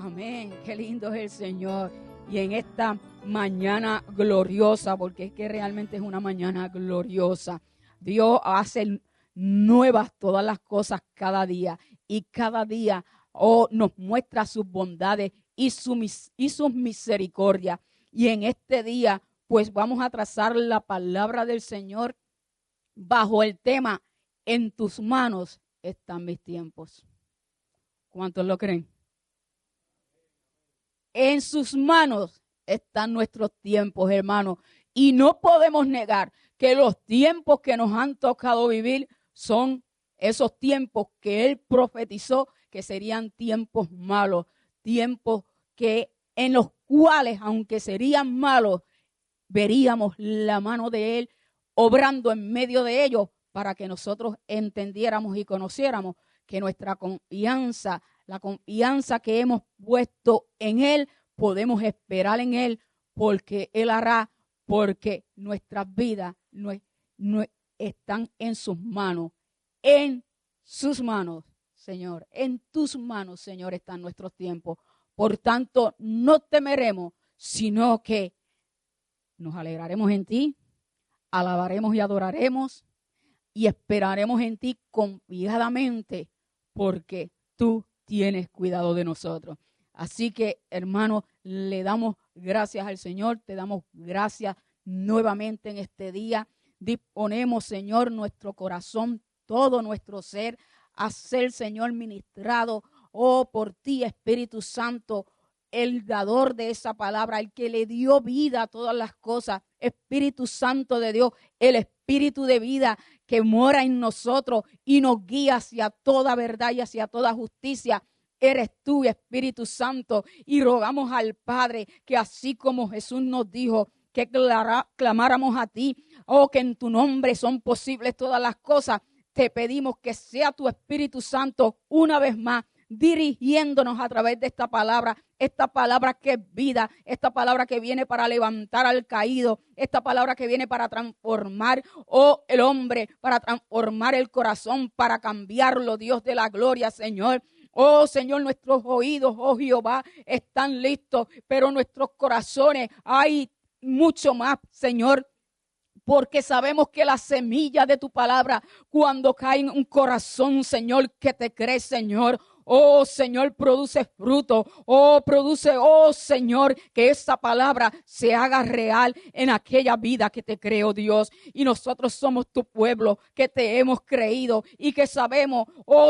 Amén. Qué lindo es el Señor. Y en esta mañana gloriosa, porque es que realmente es una mañana gloriosa, Dios hace nuevas todas las cosas cada día. Y cada día nos muestra sus bondades y sus misericordias. Y en este día, pues vamos a trazar la palabra del Señor bajo el tema: en tus manos están mis tiempos. ¿Cuántos lo creen? En sus manos están nuestros tiempos, hermanos. Y no podemos negar que los tiempos que nos han tocado vivir son esos tiempos que Él profetizó que serían tiempos malos, tiempos que en los cuales, aunque serían malos, veríamos la mano de Él obrando en medio de ellos para que nosotros entendiéramos y conociéramos que nuestra confianza, la confianza que hemos puesto en Él, podemos esperar en Él, porque Él hará, porque nuestras vidas no están en sus manos. En sus manos, Señor, en tus manos, Señor, están nuestros tiempos. Por tanto, no temeremos, sino que nos alegraremos en ti, alabaremos y adoraremos y esperaremos en ti confiadamente, porque tú tienes cuidado de nosotros. Así que, hermanos, le damos gracias al Señor, te damos gracias nuevamente en este día. Disponemos, Señor, nuestro corazón, todo nuestro ser, a ser, Señor, ministrado, por ti, Espíritu Santo, el dador de esa palabra, el que le dio vida a todas las cosas. Espíritu Santo de Dios, el Espíritu de vida que mora en nosotros y nos guía hacia toda verdad y hacia toda justicia. Eres tú, Espíritu Santo, y rogamos al Padre que así como Jesús nos dijo que clamáramos a ti, que en tu nombre son posibles todas las cosas, te pedimos que sea tu Espíritu Santo una vez más dirigiéndonos a través de esta palabra que es vida, esta palabra que viene para levantar al caído, esta palabra que viene para transformar el hombre, para transformar el corazón, para cambiarlo, Dios de la gloria, Señor. Señor, nuestros oídos, Jehová, están listos, pero nuestros corazones hay mucho más, Señor, porque sabemos que la semilla de tu palabra, cuando cae en un corazón, Señor, que te cree, Señor, Señor, produce fruto, Señor, que esa palabra se haga real en aquella vida que te creó, Dios. Y nosotros somos tu pueblo, que te hemos creído y que sabemos,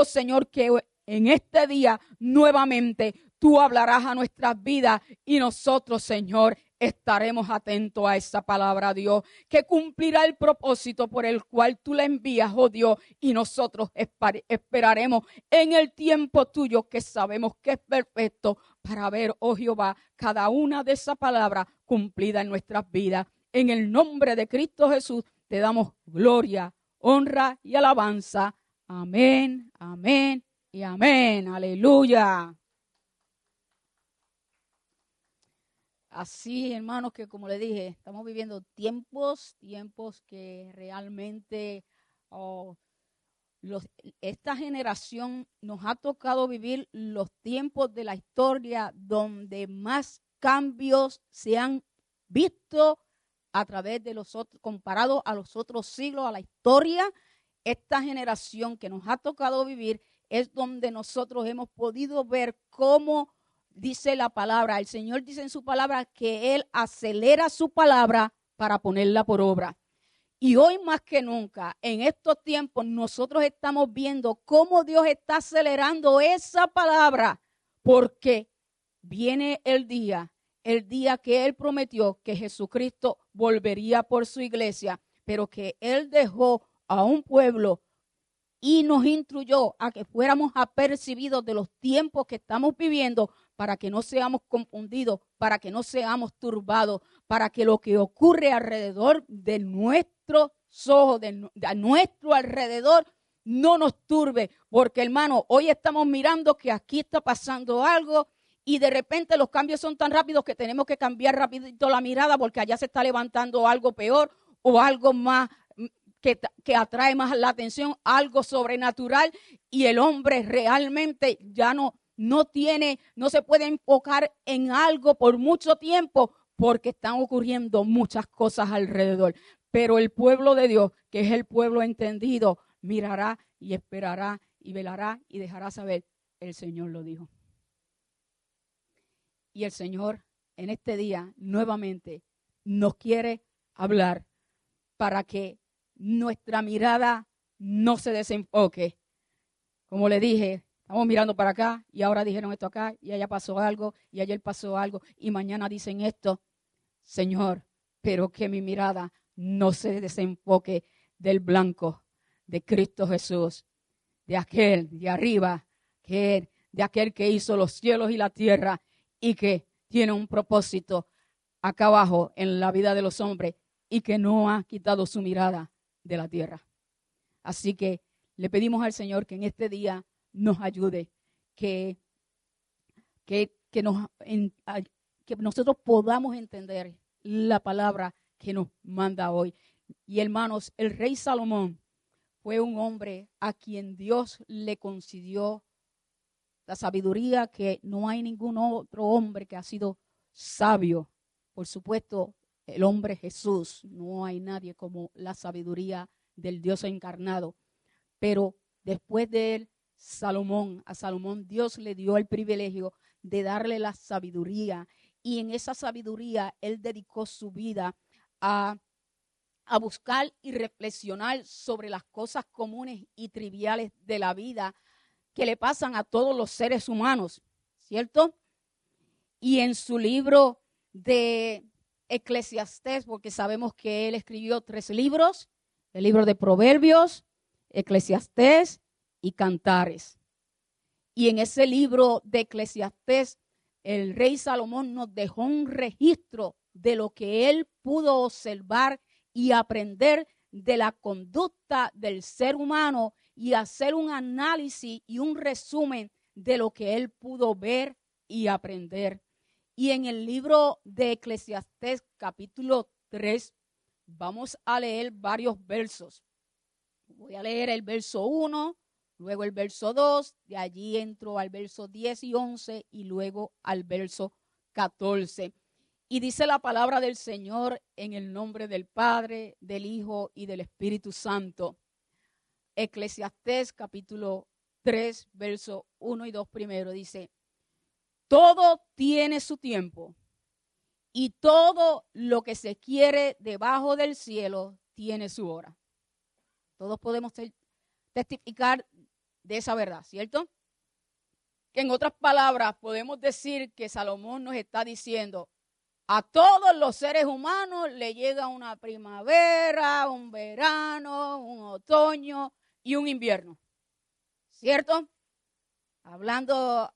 Señor, que en este día nuevamente tú hablarás a nuestras vidas y nosotros, Señor, estaremos atentos a esa palabra, Dios, que cumplirá el propósito por el cual tú la envías, Dios, y nosotros esperaremos en el tiempo tuyo, que sabemos que es perfecto, para ver, Jehová, cada una de esas palabras cumplida en nuestras vidas. En el nombre de Cristo Jesús te damos gloria, honra y alabanza. Amén, amén y amén. Aleluya. Así, hermanos, que como le dije, estamos viviendo tiempos que realmente esta generación nos ha tocado vivir los tiempos de la historia donde más cambios se han visto a través de los otros, comparado a los otros siglos, a la historia. Esta generación que nos ha tocado vivir es donde nosotros hemos podido ver cómo dice la palabra. El Señor dice en su palabra que Él acelera su palabra para ponerla por obra. Y hoy más que nunca, en estos tiempos, nosotros estamos viendo cómo Dios está acelerando esa palabra, porque viene el día que Él prometió que Jesucristo volvería por su iglesia, pero que Él dejó a un pueblo y nos instruyó a que fuéramos apercibidos de los tiempos que estamos viviendo, para que no seamos confundidos, para que no seamos turbados, para que lo que ocurre alrededor de nuestros ojos, de nuestro alrededor, no nos turbe. Porque, hermano, hoy estamos mirando que aquí está pasando algo y de repente los cambios son tan rápidos que tenemos que cambiar rapidito la mirada, porque allá se está levantando algo peor o algo más que atrae más la atención, algo sobrenatural, y el hombre realmente ya no no se puede enfocar en algo por mucho tiempo porque están ocurriendo muchas cosas alrededor. Pero el pueblo de Dios, que es el pueblo entendido, mirará y esperará y velará y dejará saber, el Señor lo dijo. Y el Señor en este día nuevamente nos quiere hablar para que nuestra mirada no se desenfoque. Como le dije, estamos mirando para acá y ahora dijeron esto acá y allá pasó algo y ayer pasó algo y mañana dicen esto. Señor, pero que mi mirada no se desenfoque del blanco de Cristo Jesús, de aquel de arriba, de aquel que hizo los cielos y la tierra y que tiene un propósito acá abajo en la vida de los hombres y que no ha quitado su mirada de la tierra. Así que le pedimos al Señor que en este día nos ayude, que nosotros podamos entender la palabra que nos manda hoy. Y hermanos, el rey Salomón fue un hombre a quien Dios le concedió la sabiduría que no hay ningún otro hombre que ha sido sabio. Por supuesto, el hombre Jesús, no hay nadie como la sabiduría del Dios encarnado. Pero después de él, a Salomón Dios le dio el privilegio de darle la sabiduría. Y en esa sabiduría él dedicó su vida a buscar y reflexionar sobre las cosas comunes y triviales de la vida que le pasan a todos los seres humanos, ¿cierto? Y en su libro de Eclesiastés, porque sabemos que él escribió 3 libros, el libro de Proverbios, Eclesiastés y Cantares. Y en ese libro de Eclesiastés, el rey Salomón nos dejó un registro de lo que él pudo observar y aprender de la conducta del ser humano y hacer un análisis y un resumen de lo que él pudo ver y aprender. Y en el libro de Eclesiastés capítulo 3 vamos a leer varios versos. Voy a leer el verso 1, luego el verso 2, de allí entro al verso 10 y 11 y luego al verso 14. Y dice la palabra del Señor en el nombre del Padre, del Hijo y del Espíritu Santo. Eclesiastés capítulo 3, verso 1 y 2 primero dice: todo tiene su tiempo y todo lo que se quiere debajo del cielo tiene su hora. Todos podemos testificar de esa verdad, ¿cierto? Que en otras palabras podemos decir que Salomón nos está diciendo: a todos los seres humanos le llega una primavera, un verano, un otoño y un invierno, ¿cierto? Hablando,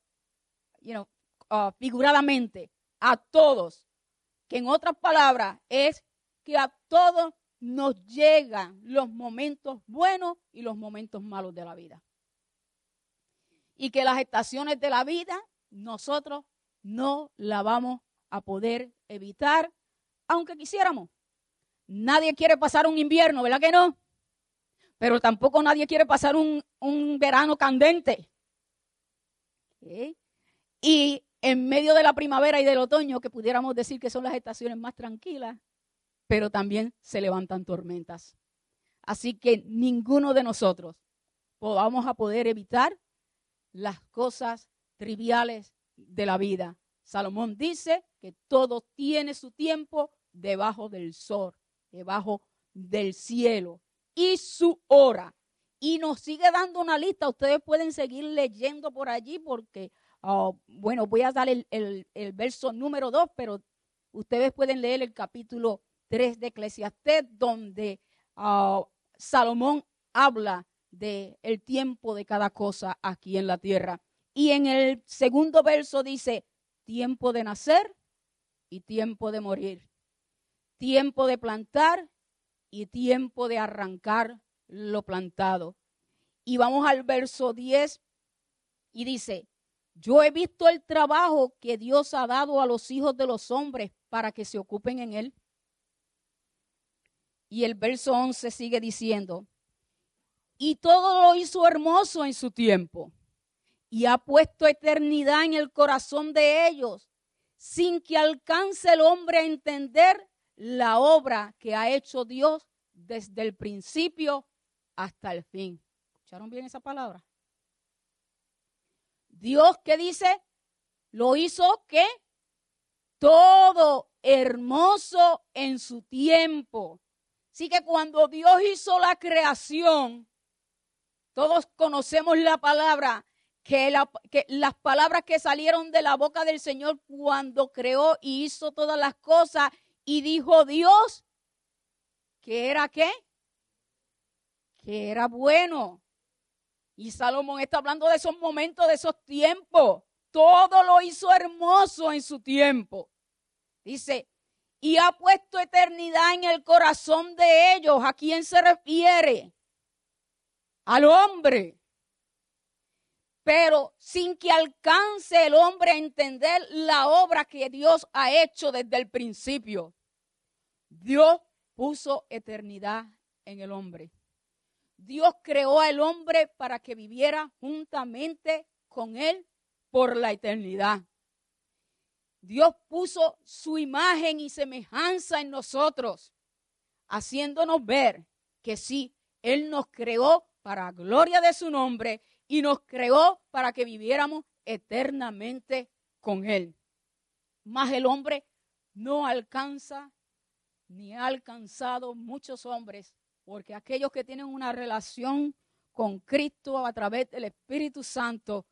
figuradamente, a todos. Que en otras palabras es que a todos nos llegan los momentos buenos y los momentos malos de la vida. Y que las estaciones de la vida nosotros no la vamos a poder evitar, aunque quisiéramos. Nadie quiere pasar un invierno, ¿verdad que no? Pero tampoco nadie quiere pasar un verano candente. ¿Okay? Y en medio de la primavera y del otoño, que pudiéramos decir que son las estaciones más tranquilas, pero también se levantan tormentas. Así que ninguno de nosotros vamos a poder evitar las cosas triviales de la vida. Salomón dice que todo tiene su tiempo debajo del sol, debajo del cielo y su hora. Y nos sigue dando una lista. Ustedes pueden seguir leyendo por allí porque, voy a dar el verso número 2, pero ustedes pueden leer el capítulo 3 de Eclesiastés, donde Salomón habla del tiempo de cada cosa aquí en la tierra. Y en el segundo verso dice: tiempo de nacer y tiempo de morir, tiempo de plantar y tiempo de arrancar lo plantado. Y vamos al verso 10 y dice: yo he visto el trabajo que Dios ha dado a los hijos de los hombres para que se ocupen en él. Y el verso 11 sigue diciendo: y todo lo hizo hermoso en su tiempo, y ha puesto eternidad en el corazón de ellos, sin que alcance el hombre a entender la obra que ha hecho Dios desde el principio hasta el fin. ¿Escucharon bien esa palabra? Dios, ¿qué dice? Lo hizo, ¿qué? Todo hermoso en su tiempo. Así que cuando Dios hizo la creación, todos conocemos la palabra, que las palabras que salieron de la boca del Señor cuando creó y hizo todas las cosas, y dijo Dios, ¿que era qué? Que era bueno. Y Salomón está hablando de esos momentos, de esos tiempos. Todo lo hizo hermoso en su tiempo. Dice, y ha puesto eternidad en el corazón de ellos. ¿A quién se refiere? Al hombre. Pero sin que alcance el hombre a entender la obra que Dios ha hecho desde el principio. Dios puso eternidad en el hombre. Dios creó al hombre para que viviera juntamente con él por la eternidad. Dios puso su imagen y semejanza en nosotros, haciéndonos ver que sí, Él nos creó para gloria de su nombre y nos creó para que viviéramos eternamente con Él. Mas el hombre no alcanza, ni ha alcanzado muchos hombres, porque aquellos que tienen una relación con Cristo a través del Espíritu Santo,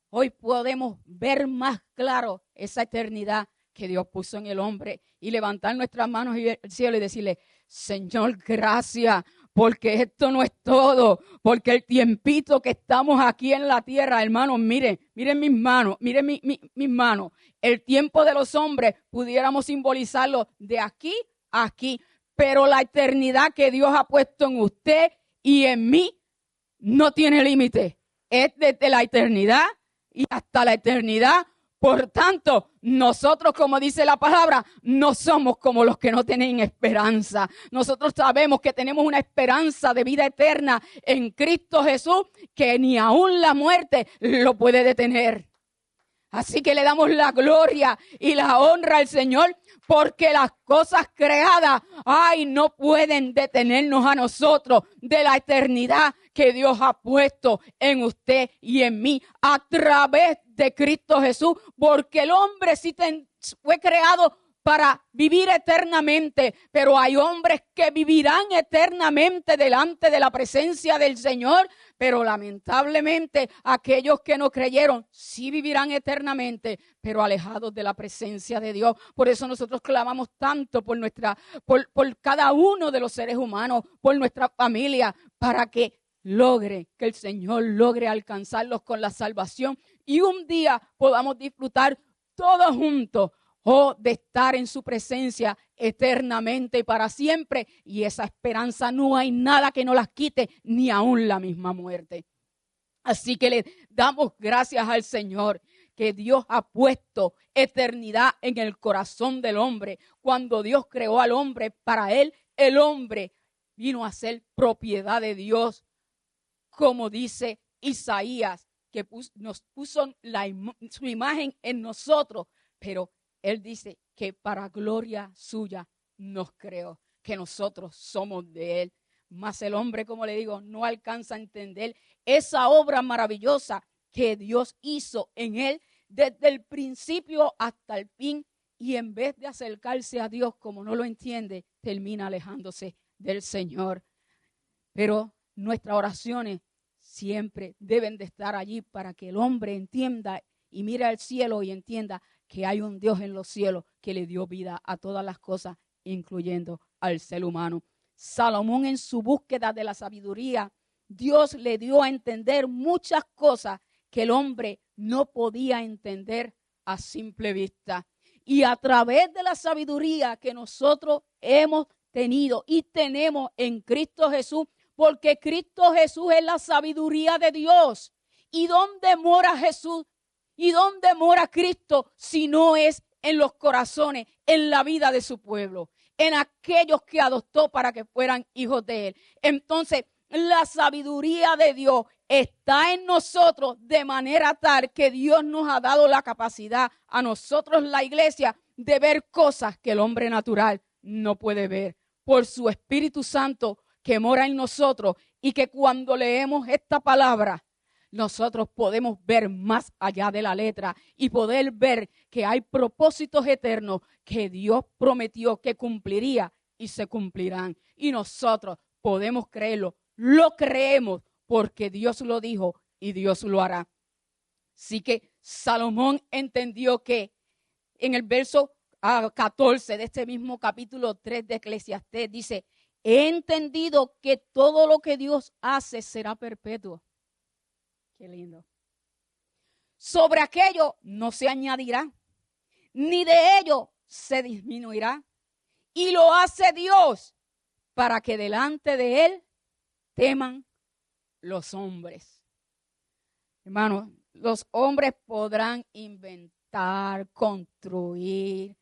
hoy podemos ver más claro esa eternidad que Dios puso en el hombre y levantar nuestras manos al cielo y decirle, Señor, gracias, porque esto no es todo, porque el tiempito que estamos aquí en la tierra, hermanos, miren mis manos, miren mis manos, el tiempo de los hombres pudiéramos simbolizarlo de aquí a aquí, pero la eternidad que Dios ha puesto en usted y en mí no tiene límite, es desde la eternidad y hasta la eternidad. Por tanto, nosotros, como dice la palabra, no somos como los que no tienen esperanza. Nosotros sabemos que tenemos una esperanza de vida eterna en Cristo Jesús, que ni aún la muerte lo puede detener. Así que le damos la gloria y la honra al Señor, porque las cosas creadas, no pueden detenernos a nosotros de la eternidad que Dios ha puesto en usted y en mí a través de Cristo Jesús, porque el hombre sí fue creado para vivir eternamente, pero hay hombres que vivirán eternamente delante de la presencia del Señor, pero lamentablemente aquellos que no creyeron sí vivirán eternamente, pero alejados de la presencia de Dios. Por eso nosotros clamamos tanto por cada uno de los seres humanos, por nuestra familia, para que el Señor logre alcanzarlos con la salvación y un día podamos disfrutar todos juntos de estar en su presencia eternamente y para siempre. Y esa esperanza no hay nada que nos las quite, ni aún la misma muerte. Así que le damos gracias al Señor que Dios ha puesto eternidad en el corazón del hombre. Cuando Dios creó al hombre, para él, el hombre vino a ser propiedad de Dios. Como dice Isaías, que nos puso su imagen en nosotros, pero Él dice que para gloria suya nos creó, que nosotros somos de Él. Mas el hombre, como le digo, no alcanza a entender esa obra maravillosa que Dios hizo en Él desde el principio hasta el fin. Y en vez de acercarse a Dios como no lo entiende, termina alejándose del Señor. Pero nuestras oraciones siempre deben de estar allí para que el hombre entienda y mire al cielo y entienda que hay un Dios en los cielos que le dio vida a todas las cosas, incluyendo al ser humano. Salomón, en su búsqueda de la sabiduría, Dios le dio a entender muchas cosas que el hombre no podía entender a simple vista. Y a través de la sabiduría que nosotros hemos tenido y tenemos en Cristo Jesús, porque Cristo Jesús es la sabiduría de Dios. ¿Y dónde mora Jesús? ¿Y dónde mora Cristo si no es en los corazones, en la vida de su pueblo, en aquellos que adoptó para que fueran hijos de Él? Entonces, La sabiduría de Dios está en nosotros de manera tal que Dios nos ha dado la capacidad a nosotros, la iglesia, de ver cosas que el hombre natural no puede ver. Por su Espíritu Santo que mora en nosotros y que cuando leemos esta palabra, nosotros podemos ver más allá de la letra y poder ver que hay propósitos eternos que Dios prometió que cumpliría y se cumplirán. Y nosotros podemos creerlo, lo creemos porque Dios lo dijo y Dios lo hará. Así que Salomón entendió que en el verso 14 de este mismo capítulo 3 de Eclesiastés dice: he entendido que todo lo que Dios hace será perpetuo. Qué lindo. Sobre aquello no se añadirá, ni de ello se disminuirá. Y lo hace Dios para que delante de Él teman los hombres. Hermanos, los hombres podrán inventar, construir,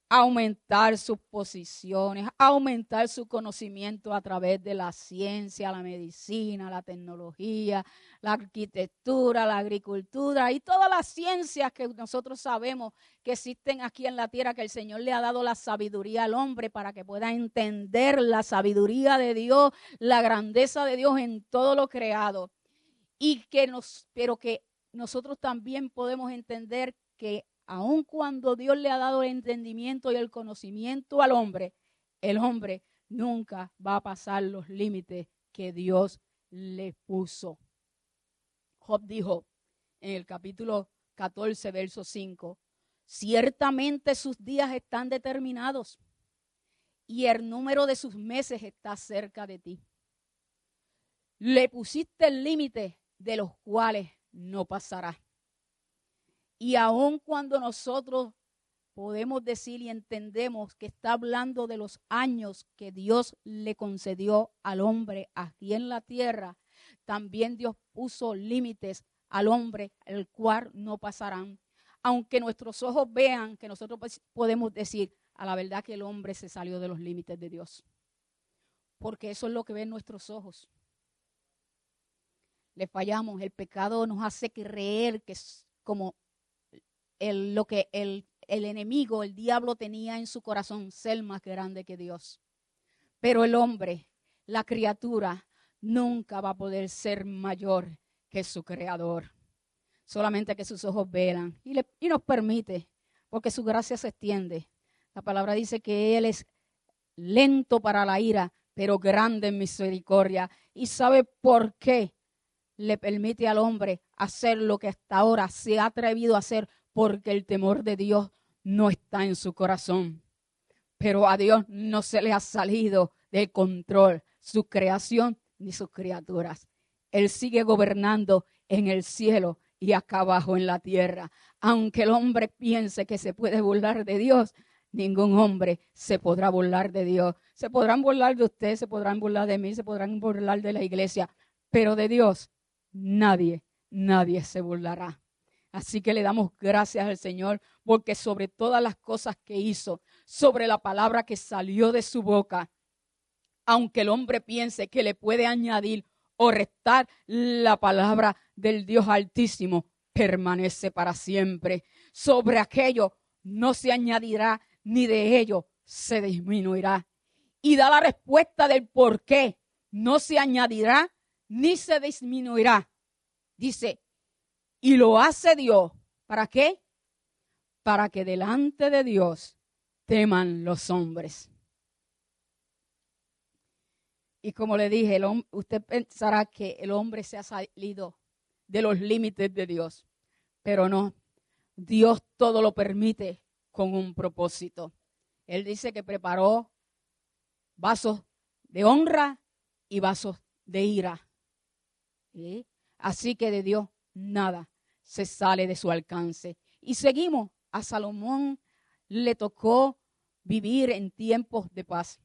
aumentar sus posiciones, aumentar su conocimiento a través de la ciencia, la medicina, la tecnología, la arquitectura, la agricultura y todas las ciencias que nosotros sabemos que existen aquí en la tierra, que el Señor le ha dado la sabiduría al hombre para que pueda entender la sabiduría de Dios, la grandeza de Dios en todo lo creado. Pero que nosotros también podemos entender que aun cuando Dios le ha dado el entendimiento y el conocimiento al hombre, el hombre nunca va a pasar los límites que Dios le puso. Job dijo en el capítulo 14, verso 5, ciertamente sus días están determinados y el número de sus meses está cerca de ti. Le pusiste el límite de los cuales no pasará. Y aun cuando nosotros podemos decir y entendemos que está hablando de los años que Dios le concedió al hombre aquí en la tierra, también Dios puso límites al hombre, el cual no pasarán. Aunque nuestros ojos vean, que nosotros podemos decir, a la verdad que el hombre se salió de los límites de Dios. Porque eso es lo que ven nuestros ojos. Le fallamos, el pecado nos hace creer que es como lo que el enemigo, el diablo tenía en su corazón, ser más grande que Dios. Pero el hombre, la criatura, nunca va a poder ser mayor que su creador. Solamente que sus ojos velan y nos permite, porque su gracia se extiende. La palabra dice que Él es lento para la ira, pero grande en misericordia. ¿Y sabe por qué le permite al hombre hacer lo que hasta ahora se ha atrevido a hacer? Porque el temor de Dios no está en su corazón. Pero a Dios no se le ha salido del control su creación ni sus criaturas. Él sigue gobernando en el cielo y acá abajo en la tierra. Aunque el hombre piense que se puede burlar de Dios, ningún hombre se podrá burlar de Dios. Se podrán burlar de usted, se podrán burlar de mí, se podrán burlar de la iglesia, pero de Dios nadie se burlará. Así que le damos gracias al Señor porque sobre todas las cosas que hizo, sobre la palabra que salió de su boca, aunque el hombre piense que le puede añadir o restar, la palabra del Dios Altísimo permanece para siempre. Sobre aquello no se añadirá ni de ello se disminuirá. Y da la respuesta del por qué no se añadirá ni se disminuirá. Dice, y lo hace Dios. ¿Para qué? Para que delante de Dios teman los hombres. Y como le dije, usted pensará que el hombre se ha salido de los límites de Dios. Pero no, Dios todo lo permite con un propósito. Él dice que preparó vasos de honra y vasos de ira. ¿Sí? Así que de Dios nada se sale de su alcance. Y seguimos. A Salomón le tocó vivir en tiempos de paz.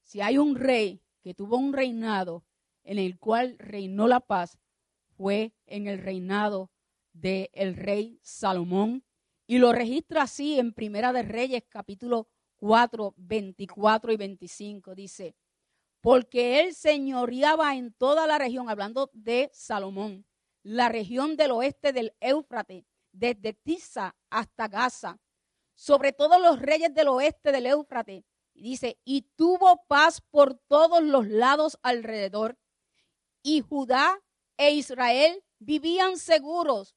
Si hay un rey que tuvo un reinado en el cual reinó la paz, fue en el reinado del rey Salomón. Y lo registra así en Primera de Reyes, capítulo 4, 24 y 25. Dice, porque él señoreaba en toda la región, hablando de Salomón, la región del oeste del Éufrates, desde Tisa hasta Gaza, sobre todos los reyes del oeste del Éufrates. Y dice, y tuvo paz por todos los lados alrededor, y Judá e Israel vivían seguros,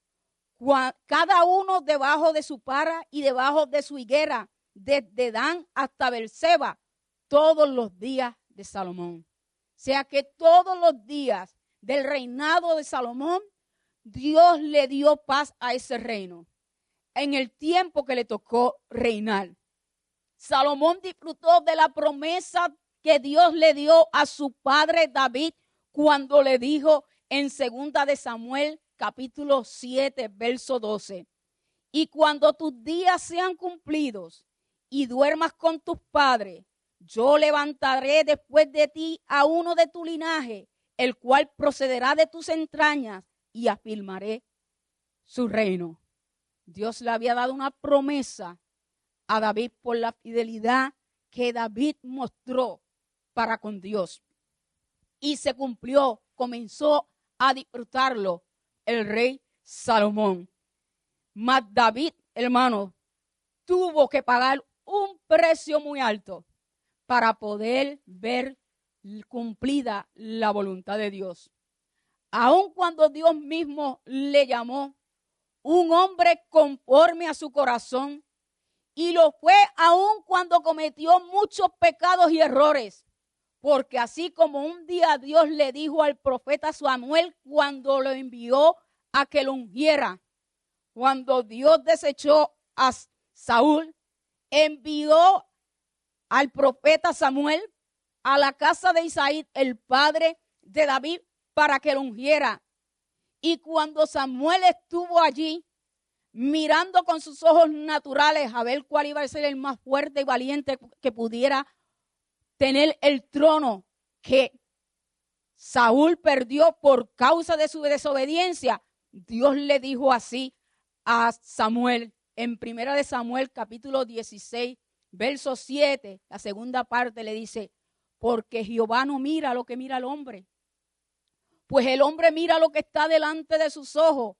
cada uno debajo de su para y debajo de su higuera, desde Dan hasta Beerseba, todos los días de Salomón. O sea que todos los días del reinado de Salomón, Dios le dio paz a ese reino en el tiempo que le tocó reinar. Salomón disfrutó de la promesa que Dios le dio a su padre David cuando le dijo en 2 de Samuel capítulo 7 verso 12, y cuando tus días sean cumplidos y duermas con tus padres, yo levantaré después de ti a uno de tu linaje, el cual procederá de tus entrañas, y afirmaré su reino. Dios le había dado una promesa a David por la fidelidad que David mostró para con Dios. Y se cumplió, comenzó a disfrutarlo el rey Salomón. Mas David, hermano, tuvo que pagar un precio muy alto para poder ver cumplida la voluntad de Dios. Aun cuando Dios mismo le llamó un hombre conforme a su corazón, y lo fue aun cuando cometió muchos pecados y errores, porque así como un día Dios le dijo al profeta Samuel cuando lo envió a que lo ungiera, cuando Dios desechó a Saúl, envió al profeta Samuel a la casa de Isaí, el padre de David, para que lo ungiera. Y cuando Samuel estuvo allí, mirando con sus ojos naturales a ver cuál iba a ser el más fuerte y valiente que pudiera tener el trono que Saúl perdió por causa de su desobediencia, Dios le dijo así a Samuel en 1 de Samuel capítulo 16, verso 7, la segunda parte le dice, porque Jehová no mira lo que mira el hombre, pues el hombre mira lo que está delante de sus ojos,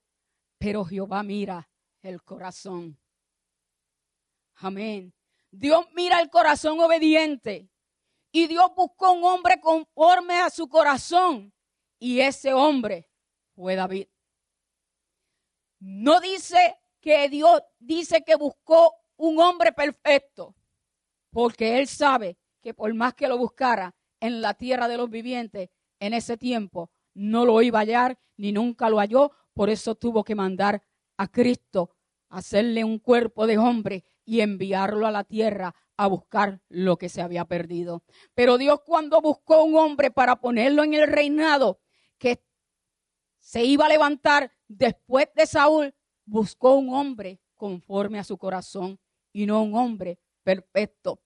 pero Jehová mira el corazón. Amén. Dios mira el corazón obediente. Y Dios buscó un hombre conforme a su corazón. Y ese hombre fue David. No dice que Dios dice que buscó un hombre perfecto. Porque Él sabe que por más que lo buscara en la tierra de los vivientes, en ese tiempo no lo iba a hallar ni nunca lo halló. Por eso tuvo que mandar a Cristo, hacerle un cuerpo de hombre y enviarlo a la tierra a buscar lo que se había perdido. Pero Dios, cuando buscó un hombre para ponerlo en el reinado que se iba a levantar después de Saúl, buscó un hombre conforme a su corazón y no un hombre perfecto.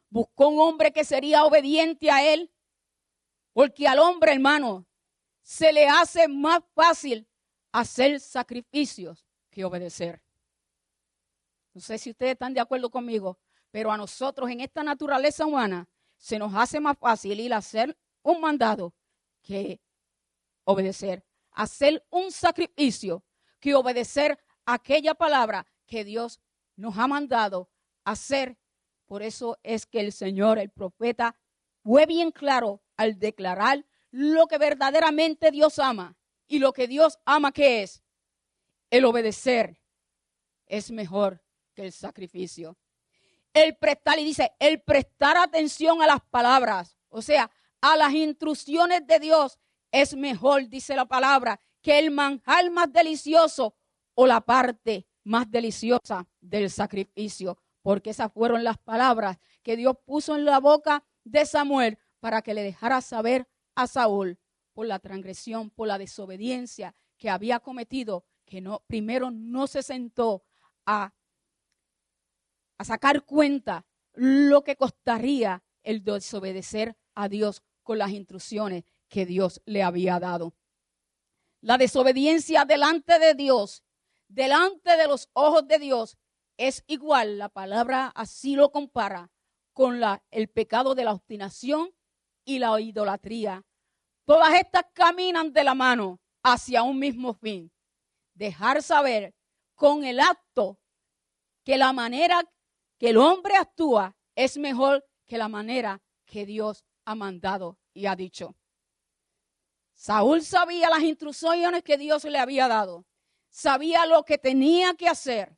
Buscó un hombre que sería obediente a él, porque al hombre, hermano, se le hace más fácil hacer sacrificios que obedecer. No sé si ustedes están de acuerdo conmigo, pero a nosotros en esta naturaleza humana se nos hace más fácil ir a hacer un mandado que obedecer. Hacer un sacrificio que obedecer aquella palabra que Dios nos ha mandado hacer. Por eso es que el Señor, el profeta, fue bien claro al declarar lo que verdaderamente Dios ama. Y lo que Dios ama, ¿qué es? El obedecer es mejor que el sacrificio. El prestar, y dice, el prestar atención a las palabras, o sea, a las instrucciones de Dios es mejor, dice la palabra, que el manjar más delicioso o la parte más deliciosa del sacrificio, porque esas fueron las palabras que Dios puso en la boca de Samuel para que le dejara saber a Saúl por la transgresión, por la desobediencia que había cometido, que primero no se sentó a sacar cuenta lo que costaría el desobedecer a Dios con las instrucciones que Dios le había dado. La desobediencia delante de Dios, delante de los ojos de Dios, es igual, la palabra así lo compara, con el pecado de la obstinación y la idolatría. Todas estas caminan de la mano hacia un mismo fin. Dejar saber con el acto que la manera que el hombre actúa es mejor que la manera que Dios ha mandado y ha dicho. Saúl sabía las instrucciones que Dios le había dado. Sabía lo que tenía que hacer.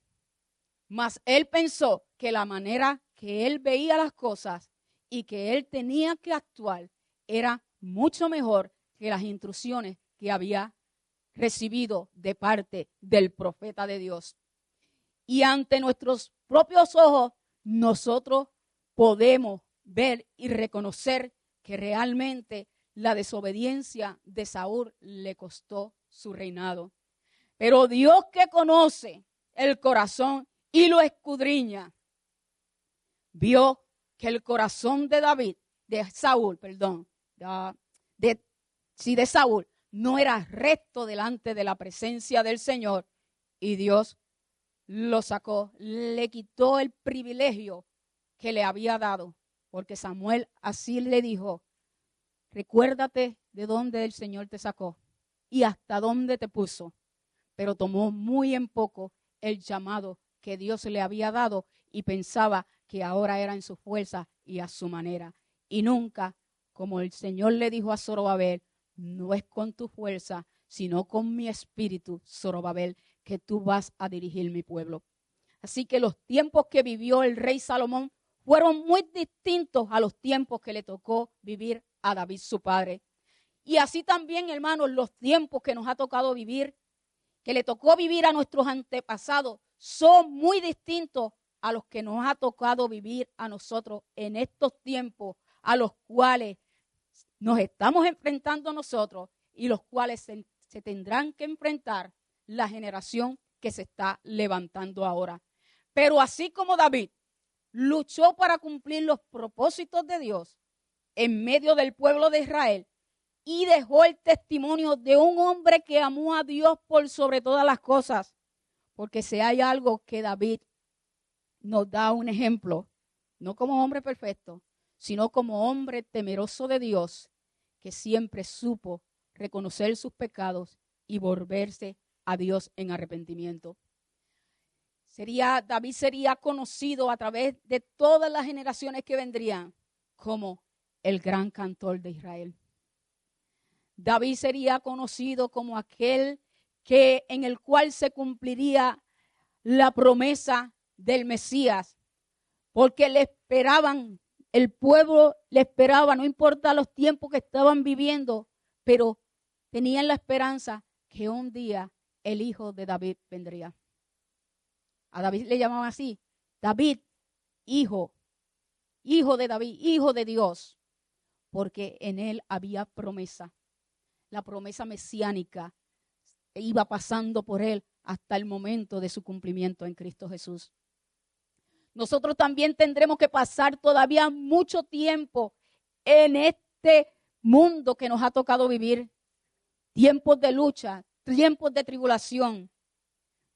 Mas él pensó que la manera que él veía las cosas y que él tenía que actuar era mucho mejor que las instrucciones que había recibido de parte del profeta de Dios. Y ante nuestros propios ojos, nosotros podemos ver y reconocer que realmente la desobediencia de Saúl le costó su reinado. Pero Dios, que conoce el corazón y lo escudriña, vio que el corazón de Saúl no era recto delante de la presencia del Señor, y Dios lo sacó, le quitó el privilegio que le había dado, porque Samuel así le dijo: recuérdate de dónde el Señor te sacó y hasta dónde te puso. Pero tomó muy en poco el llamado que Dios le había dado y pensaba que ahora era en su fuerza y a su manera. Y nunca, como el Señor le dijo a Zorobabel: no es con tu fuerza, sino con mi espíritu, Zorobabel, que tú vas a dirigir mi pueblo. Así que los tiempos que vivió el rey Salomón fueron muy distintos a los tiempos que le tocó vivir a David, su padre. Y así también, hermanos, los tiempos que nos ha tocado vivir, que le tocó vivir a nuestros antepasados, son muy distintos a los que nos ha tocado vivir a nosotros en estos tiempos, a los cuales nos estamos enfrentando nosotros y los cuales se tendrán que enfrentar la generación que se está levantando ahora. Pero así como David luchó para cumplir los propósitos de Dios en medio del pueblo de Israel y dejó el testimonio de un hombre que amó a Dios por sobre todas las cosas, porque si hay algo que David nos da un ejemplo, no como hombre perfecto, sino como hombre temeroso de Dios, que siempre supo reconocer sus pecados y volverse a Dios en arrepentimiento. David sería conocido a través de todas las generaciones que vendrían como el gran cantor de Israel. David sería conocido como aquel en el cual se cumpliría la promesa del Mesías, porque le esperaban, el pueblo le esperaba, no importa los tiempos que estaban viviendo, pero tenían la esperanza que un día el hijo de David vendría. A David le llamaban así: David, hijo de David, hijo de Dios, porque en él había promesa. La promesa mesiánica iba pasando por él hasta el momento de su cumplimiento en Cristo Jesús. Nosotros también tendremos que pasar todavía mucho tiempo en este mundo que nos ha tocado vivir. Tiempos de lucha, tiempos de tribulación,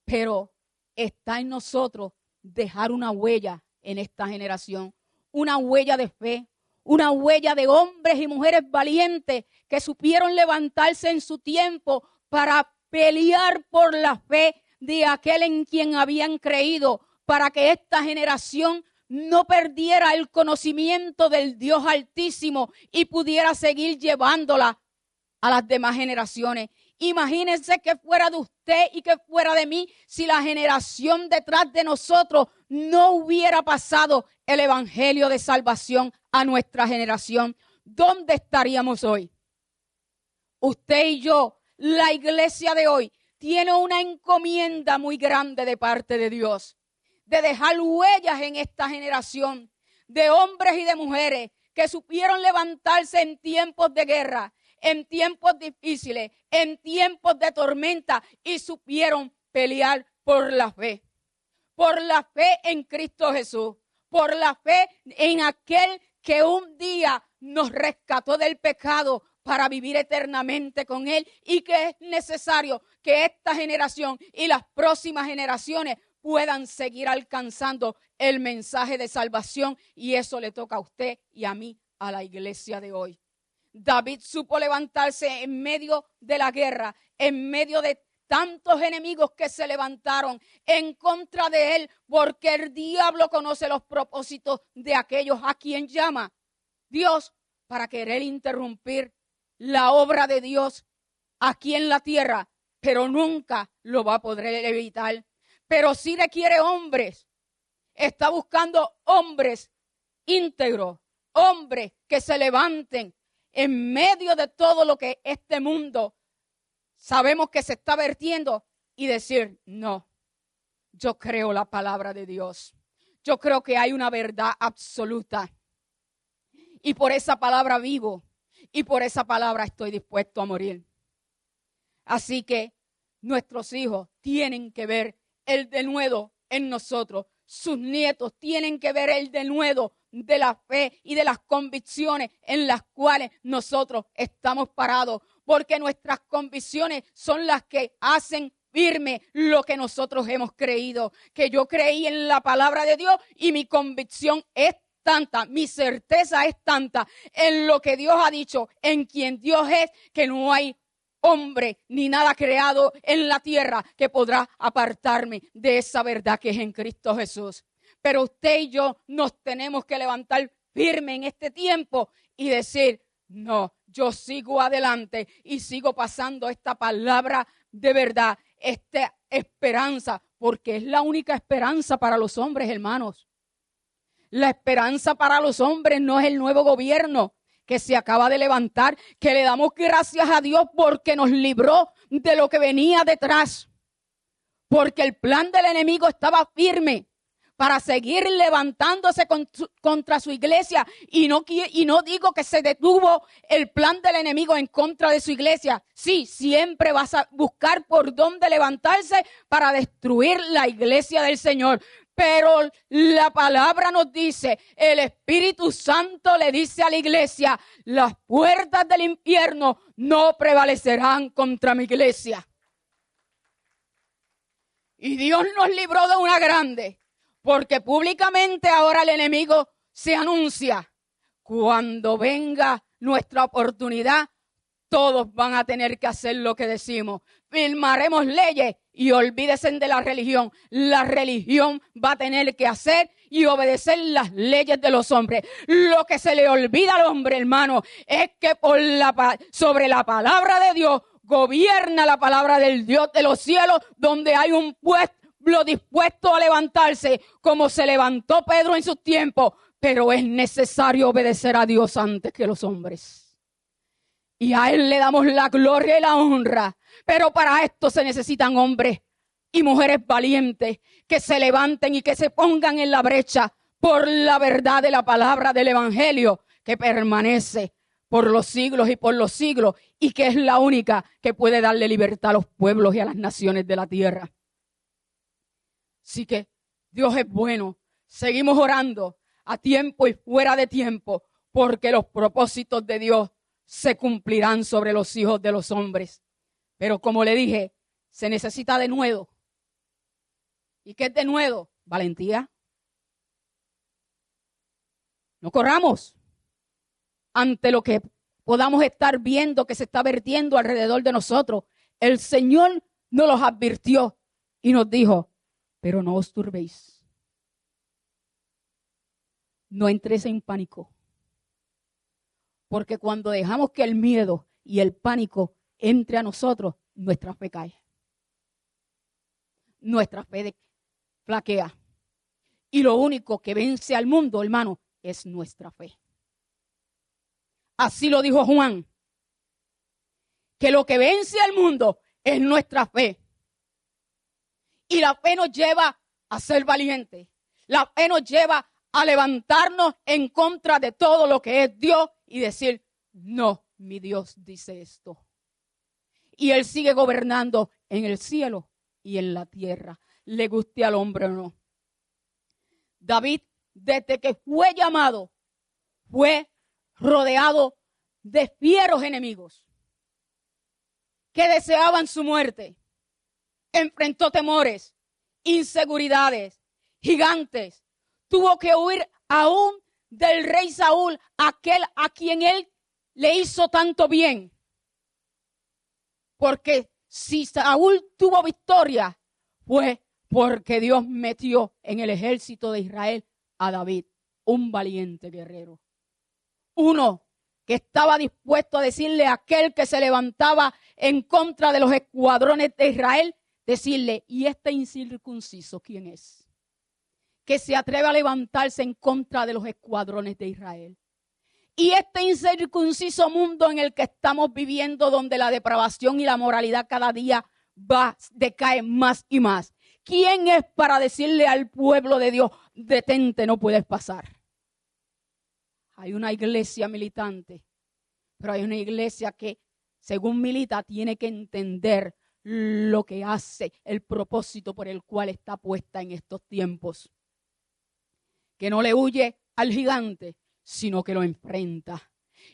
pero está en nosotros dejar una huella en esta generación, una huella de fe, una huella de hombres y mujeres valientes que supieron levantarse en su tiempo para pelear por la fe de aquel en quien habían creído, para que esta generación no perdiera el conocimiento del Dios Altísimo y pudiera seguir llevándola a las demás generaciones. Imagínense que fuera de usted y que fuera de mí si la generación detrás de nosotros no hubiera pasado el evangelio de salvación a nuestra generación. ¿Dónde estaríamos hoy? Usted y yo, la iglesia de hoy, tiene una encomienda muy grande de parte de Dios, de dejar huellas en esta generación, de hombres y de mujeres que supieron levantarse en tiempos de guerra, en tiempos difíciles, en tiempos de tormenta, y supieron pelear por la fe en Cristo Jesús, por la fe en aquel que un día nos rescató del pecado para vivir eternamente con Él, y que es necesario que esta generación y las próximas generaciones puedan seguir alcanzando el mensaje de salvación, y eso le toca a usted y a mí a la iglesia de hoy. David supo levantarse en medio de la guerra, en medio de tantos enemigos que se levantaron en contra de él, porque el diablo conoce los propósitos de aquellos a quien llama Dios para querer interrumpir la obra de Dios aquí en la tierra, pero nunca lo va a poder evitar. Pero sí requiere hombres. Está buscando hombres íntegros, hombres que se levanten en medio de todo lo que este mundo sabemos que se está vertiendo y decir, no, yo creo la palabra de Dios. Yo creo que hay una verdad absoluta. Y por esa palabra vivo. Y por esa palabra estoy dispuesto a morir. Así que nuestros hijos tienen que ver el denuedo en nosotros. Sus nietos tienen que ver el denuedo de la fe y de las convicciones en las cuales nosotros estamos parados. Porque nuestras convicciones son las que hacen firme lo que nosotros hemos creído. Que yo creí en la palabra de Dios y mi convicción es tanta, mi certeza es tanta en lo que Dios ha dicho, en quien Dios es, que no hay hombre ni nada creado en la tierra que podrá apartarme de esa verdad que es en Cristo Jesús. Pero usted y yo nos tenemos que levantar firme en este tiempo y decir, no, yo sigo adelante y sigo pasando esta palabra de verdad, esta esperanza, porque es la única esperanza para los hombres, hermanos. La esperanza para los hombres no es el nuevo gobierno que se acaba de levantar, que le damos gracias a Dios porque nos libró de lo que venía detrás. Porque el plan del enemigo estaba firme para seguir levantándose contra su iglesia. Y no digo que se detuvo el plan del enemigo en contra de su iglesia. Sí, siempre vas a buscar por dónde levantarse para destruir la iglesia del Señor. Pero la palabra nos dice, el Espíritu Santo le dice a la iglesia, las puertas del infierno no prevalecerán contra mi iglesia. Y Dios nos libró de una grande, porque públicamente ahora el enemigo se anuncia. Cuando venga nuestra oportunidad, todos van a tener que hacer lo que decimos. Firmaremos leyes y olvídense de la religión. La religión va a tener que hacer y obedecer las leyes de los hombres. Lo que se le olvida al hombre, hermano, es que sobre la palabra de Dios gobierna la palabra del Dios de los cielos, donde hay un pueblo dispuesto a levantarse, como se levantó Pedro en sus tiempos. Pero es necesario obedecer a Dios antes que los hombres. Y a Él le damos la gloria y la honra. Pero para esto se necesitan hombres y mujeres valientes que se levanten y que se pongan en la brecha por la verdad de la palabra del Evangelio que permanece por los siglos y por los siglos y que es la única que puede darle libertad a los pueblos y a las naciones de la tierra. Así que Dios es bueno. Seguimos orando a tiempo y fuera de tiempo porque los propósitos de Dios se cumplirán sobre los hijos de los hombres. Pero como le dije, se necesita denuedo. ¿Y qué es denuedo? Valentía. No corramos ante lo que podamos estar viendo que se está vertiendo alrededor de nosotros. El Señor nos los advirtió y nos dijo, pero no os turbéis. No entréis en pánico. Porque cuando dejamos que el miedo y el pánico entre a nosotros, nuestra fe cae. Nuestra fe flaquea. Y lo único que vence al mundo, hermano, es nuestra fe. Así lo dijo Juan. Que lo que vence al mundo es nuestra fe. Y la fe nos lleva a ser valientes. La fe nos lleva a levantarnos en contra de todo lo que es Dios y decir, no, mi Dios dice esto. Y Él sigue gobernando en el cielo y en la tierra, le guste al hombre o no. David, desde que fue llamado, fue rodeado de fieros enemigos que deseaban su muerte. Enfrentó temores, inseguridades, gigantes. Tuvo que huir aún del rey Saúl, aquel a quien él le hizo tanto bien. Porque si Saúl tuvo victoria, fue porque Dios metió en el ejército de Israel a David, un valiente guerrero. Uno que estaba dispuesto a decirle a aquel que se levantaba en contra de los escuadrones de Israel, decirle, ¿y este incircunciso quién es? Que se atreve a levantarse en contra de los escuadrones de Israel. Y este incircunciso mundo en el que estamos viviendo, donde la depravación y la moralidad cada día decae más y más. ¿Quién es para decirle al pueblo de Dios, detente, no puedes pasar? Hay una iglesia militante, pero hay una iglesia que, según milita, tiene que entender lo que hace, el propósito por el cual está puesta en estos tiempos. Que no le huye al gigante, sino que lo enfrenta.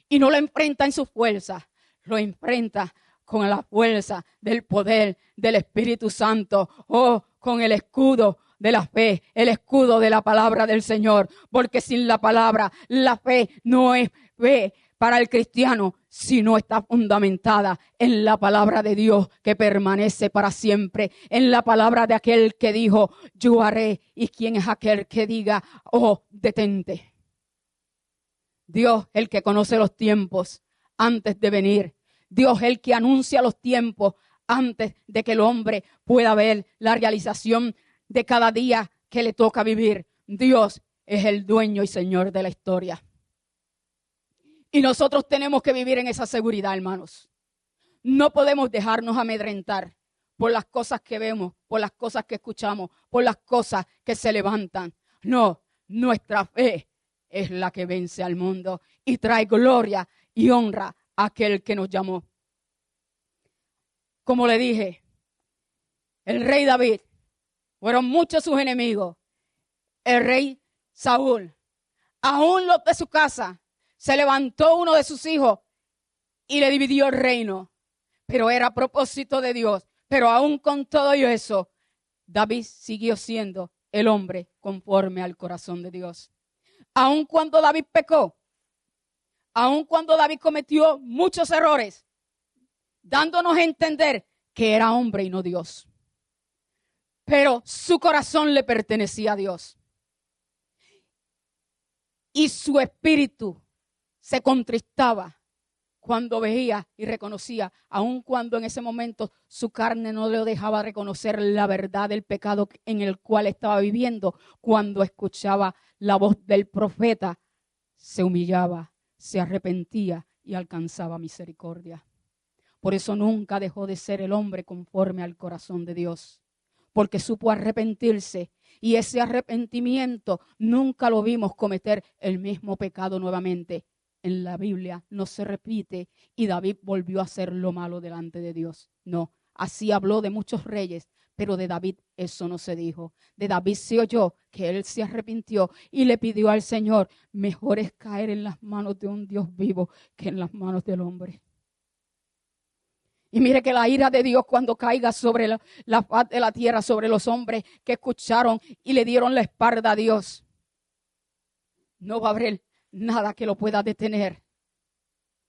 Y no lo enfrenta en su fuerza, lo enfrenta con la fuerza del poder del Espíritu Santo, con el escudo de la fe, el escudo de la palabra del Señor, porque sin la palabra, la fe no es fe para el cristiano, sino está fundamentada en la palabra de Dios que permanece para siempre, en la palabra de aquel que dijo, yo haré, y quién es aquel que diga, detente. Dios, el que conoce los tiempos antes de venir, Dios, el que anuncia los tiempos antes de que el hombre pueda ver la realización de cada día que le toca vivir. Dios es el dueño y Señor de la historia. Y nosotros tenemos que vivir en esa seguridad, hermanos. No podemos dejarnos amedrentar por las cosas que vemos, por las cosas que escuchamos, por las cosas que se levantan. No, nuestra fe es la que vence al mundo y trae gloria y honra a aquel que nos llamó. Como le dije, el rey David, fueron muchos sus enemigos. El rey Saúl, aún los de su casa, se levantó uno de sus hijos y le dividió el reino. Pero era a propósito de Dios. Pero aún con todo eso, David siguió siendo el hombre conforme al corazón de Dios. Aun cuando David pecó, aun cuando David cometió muchos errores, dándonos a entender que era hombre y no Dios. Pero su corazón le pertenecía a Dios. Y su espíritu se contristaba cuando veía y reconocía, aun cuando en ese momento su carne no le dejaba reconocer la verdad del pecado en el cual estaba viviendo. Cuando escuchaba la voz del profeta, se humillaba, se arrepentía y alcanzaba misericordia. Por eso nunca dejó de ser el hombre conforme al corazón de Dios, porque supo arrepentirse, y ese arrepentimiento nunca lo vimos cometer el mismo pecado nuevamente. En la Biblia no se repite y David volvió a hacer lo malo delante de Dios. No, así habló de muchos reyes, pero de David eso no se dijo. De David se oyó que él se arrepintió y le pidió al Señor, mejor es caer en las manos de un Dios vivo que en las manos del hombre. Y mire que la ira de Dios cuando caiga sobre la faz de la tierra, sobre los hombres que escucharon y le dieron la espalda a Dios, no va a haber nada que lo pueda detener.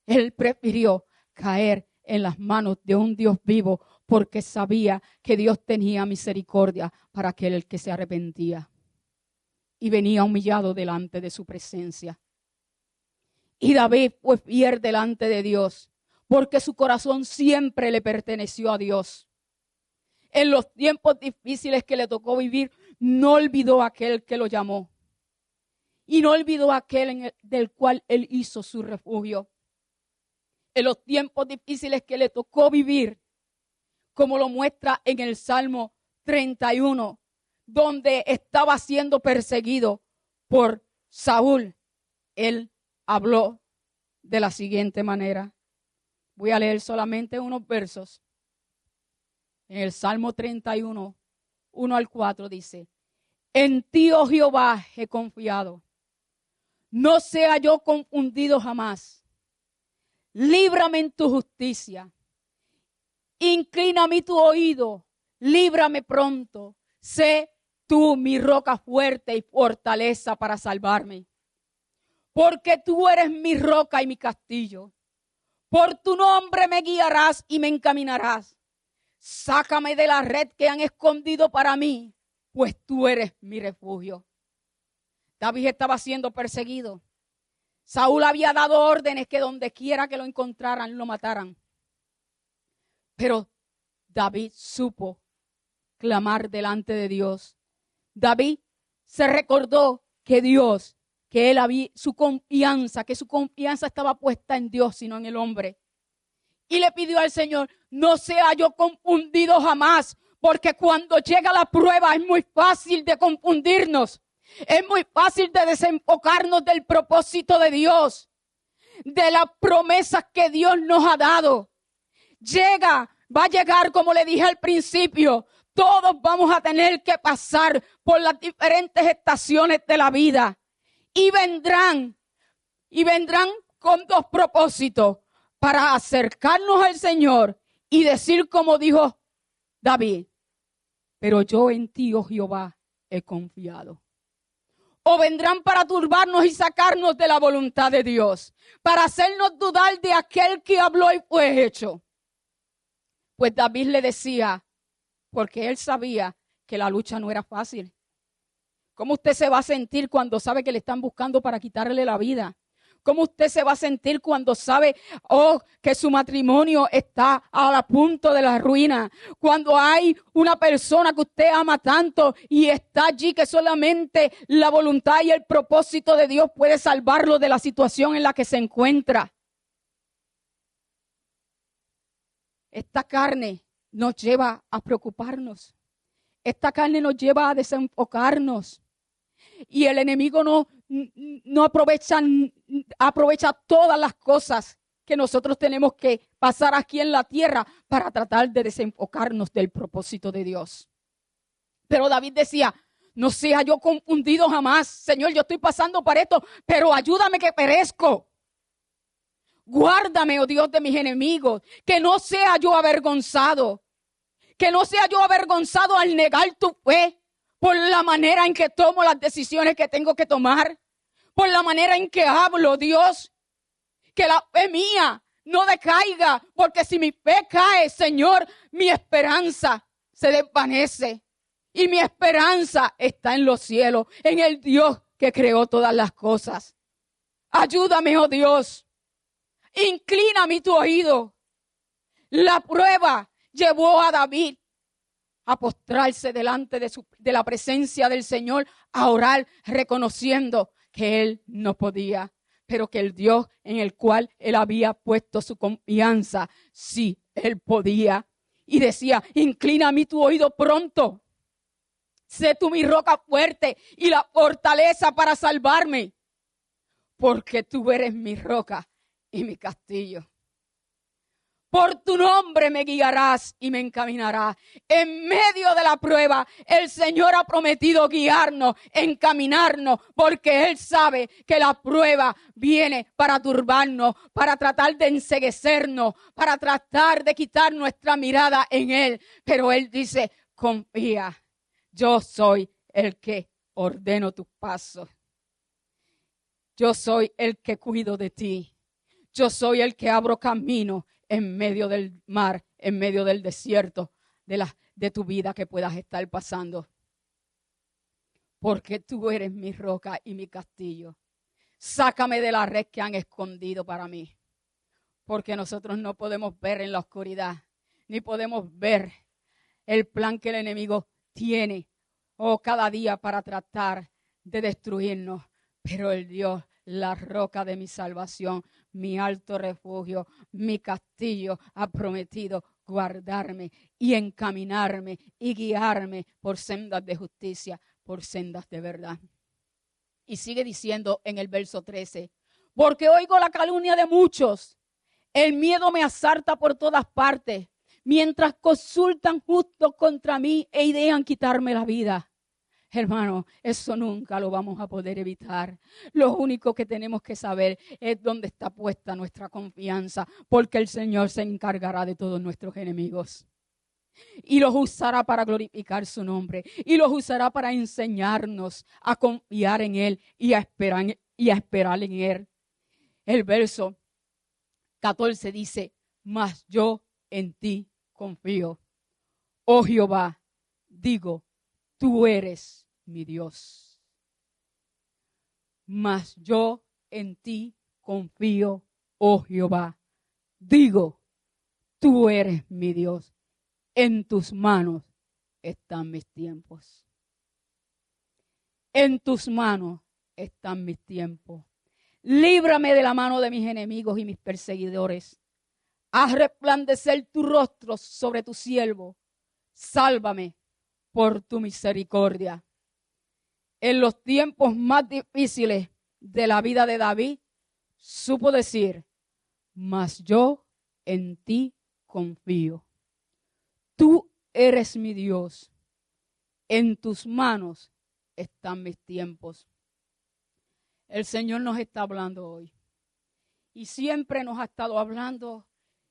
Él prefirió caer en las manos de un Dios vivo porque sabía que Dios tenía misericordia para aquel que se arrepentía y venía humillado delante de su presencia. Y David fue fiel delante de Dios porque su corazón siempre le perteneció a Dios. En los tiempos difíciles que le tocó vivir, no olvidó a aquel que lo llamó. Y no olvidó a aquel del cual él hizo su refugio. En los tiempos difíciles que le tocó vivir, como lo muestra en el Salmo 31, donde estaba siendo perseguido por Saúl, él habló de la siguiente manera. Voy a leer solamente unos versos. En el Salmo 31, 1 al 4 dice: En ti, oh Jehová, he confiado. No sea yo confundido jamás. Líbrame en tu justicia. Inclina a mí tu oído. Líbrame pronto. Sé tú mi roca fuerte y fortaleza para salvarme. porque tú eres mi roca y mi castillo. Por tu nombre me guiarás y me encaminarás. Sácame de la red que han escondido para mí, pues tú eres mi refugio. David estaba siendo perseguido. Saúl había dado órdenes que donde quiera que lo encontraran, lo mataran. Pero David supo clamar delante de Dios. David se recordó que Dios, que él había su confianza estaba puesta en Dios, sino en el hombre. Y le pidió al Señor, no sea yo confundido jamás, porque cuando llega la prueba es muy fácil de confundirnos. Es muy fácil de desenfocarnos del propósito de Dios, de las promesas que Dios nos ha dado. Va a llegar, como le dije al principio, todos vamos a tener que pasar por las diferentes estaciones de la vida. Y vendrán con dos propósitos, para acercarnos al Señor y decir como dijo David, pero yo en ti, oh Jehová, he confiado. O vendrán para turbarnos y sacarnos de la voluntad de Dios, para hacernos dudar de aquel que habló y fue hecho. Pues David le decía, porque él sabía que la lucha no era fácil. ¿Cómo usted se va a sentir cuando sabe que le están buscando para quitarle la vida? ¿Cómo usted se va a sentir cuando sabe que su matrimonio está a punto de la ruina? Cuando hay una persona que usted ama tanto y está allí que solamente la voluntad y el propósito de Dios puede salvarlo de la situación en la que se encuentra. Esta carne nos lleva a preocuparnos. Esta carne nos lleva a desenfocarnos. Y el enemigo no aprovecha todas las cosas que nosotros tenemos que pasar aquí en la tierra para tratar de desenfocarnos del propósito de Dios. Pero David decía, no sea yo confundido jamás. Señor, yo estoy pasando por esto, pero ayúdame que perezco. Guárdame, oh Dios, de mis enemigos, que no sea yo avergonzado. Que no sea yo avergonzado al negar tu fe. Por la manera en que tomo las decisiones que tengo que tomar. Por la manera en que hablo, Dios. Que la fe mía no decaiga. Porque si mi fe cae, Señor, mi esperanza se desvanece. Y mi esperanza está en los cielos. En el Dios que creó todas las cosas. Ayúdame, oh Dios. Inclina tu oído. La prueba llevó a David a postrarse delante de la presencia del Señor, a orar, reconociendo que él no podía, pero que el Dios en el cual él había puesto su confianza, sí, él podía. Y decía, inclina tu oído pronto. Sé tú mi roca fuerte y la fortaleza para salvarme, porque tú eres mi roca y mi castillo. Por tu nombre me guiarás y me encaminarás. En medio de la prueba, el Señor ha prometido guiarnos, encaminarnos, porque Él sabe que la prueba viene para turbarnos, para tratar de enceguecernos, para tratar de quitar nuestra mirada en Él. Pero Él dice, confía, yo soy el que ordeno tus pasos. Yo soy el que cuido de ti. Yo soy el que abro camino en medio del mar, en medio del desierto, de tu vida que puedas estar pasando. Porque tú eres mi roca y mi castillo. Sácame de la red que han escondido para mí. Porque nosotros no podemos ver en la oscuridad, ni podemos ver el plan que el enemigo tiene cada día para tratar de destruirnos. Pero el Dios, la roca de mi salvación, mi alto refugio, mi castillo, ha prometido guardarme y encaminarme y guiarme por sendas de justicia, por sendas de verdad. Y sigue diciendo en el verso 13, porque oigo la calumnia de muchos, el miedo me asalta por todas partes, mientras consultan justos contra mí e idean quitarme la vida. Hermano, eso nunca lo vamos a poder evitar. Lo único que tenemos que saber es dónde está puesta nuestra confianza, porque el Señor se encargará de todos nuestros enemigos. Y los usará para glorificar su nombre. Y los usará para enseñarnos a confiar en Él y a y a esperar en Él. El verso 14 dice, mas yo en ti confío. Oh Jehová, digo, tú eres mi Dios. Mas yo en ti confío, oh Jehová. Digo, tú eres mi Dios. En tus manos están mis tiempos. En tus manos están mis tiempos. Líbrame de la mano de mis enemigos y mis perseguidores. Haz resplandecer tu rostro sobre tu siervo. Sálvame por tu misericordia. En los tiempos más difíciles de la vida de David, supo decir, mas yo en ti confío. Tú eres mi Dios. En tus manos están mis tiempos. El Señor nos está hablando hoy. Y siempre nos ha estado hablando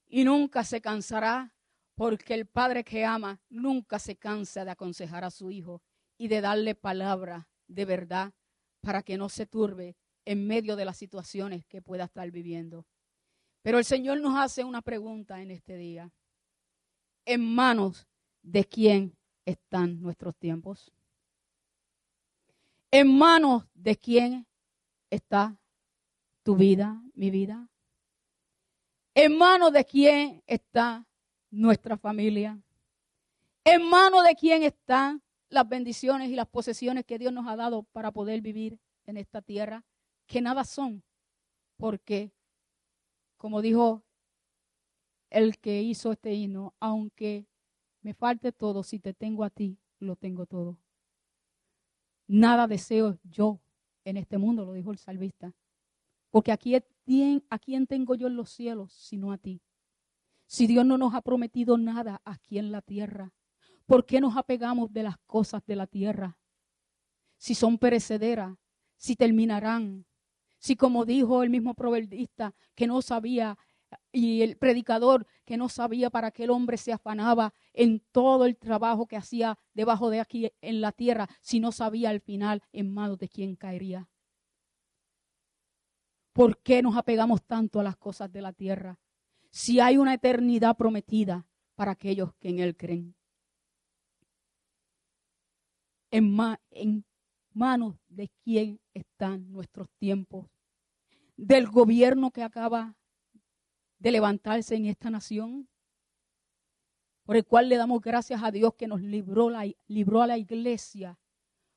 y nunca se cansará, porque el Padre que ama nunca se cansa de aconsejar a su Hijo y de darle palabra de verdad para que no se turbe en medio de las situaciones que pueda estar viviendo. Pero el Señor nos hace una pregunta en este día. ¿En manos de quién están nuestros tiempos? ¿En manos de quién está tu vida, mi vida? ¿En manos de quién está nuestra familia? ¿En manos de quién están las bendiciones y las posesiones que Dios nos ha dado para poder vivir en esta tierra? Que nada son, porque, como dijo el que hizo este himno, aunque me falte todo, si te tengo a ti, lo tengo todo. Nada deseo yo en este mundo, lo dijo el salmista. Porque ¿a quién tengo yo en los cielos sino a ti? Si Dios no nos ha prometido nada aquí en la tierra, ¿por qué nos apegamos de las cosas de la tierra? Si son perecederas, si terminarán, si como dijo el mismo proverbista que no sabía, y el predicador que no sabía para qué el hombre se afanaba en todo el trabajo que hacía debajo de aquí en la tierra, si no sabía al final en manos de quién caería. ¿Por qué nos apegamos tanto a las cosas de la tierra? Si hay una eternidad prometida para aquellos que en Él creen. En manos de quién están nuestros tiempos. Del gobierno que acaba de levantarse en esta nación, por el cual le damos gracias a Dios que nos libró a la iglesia,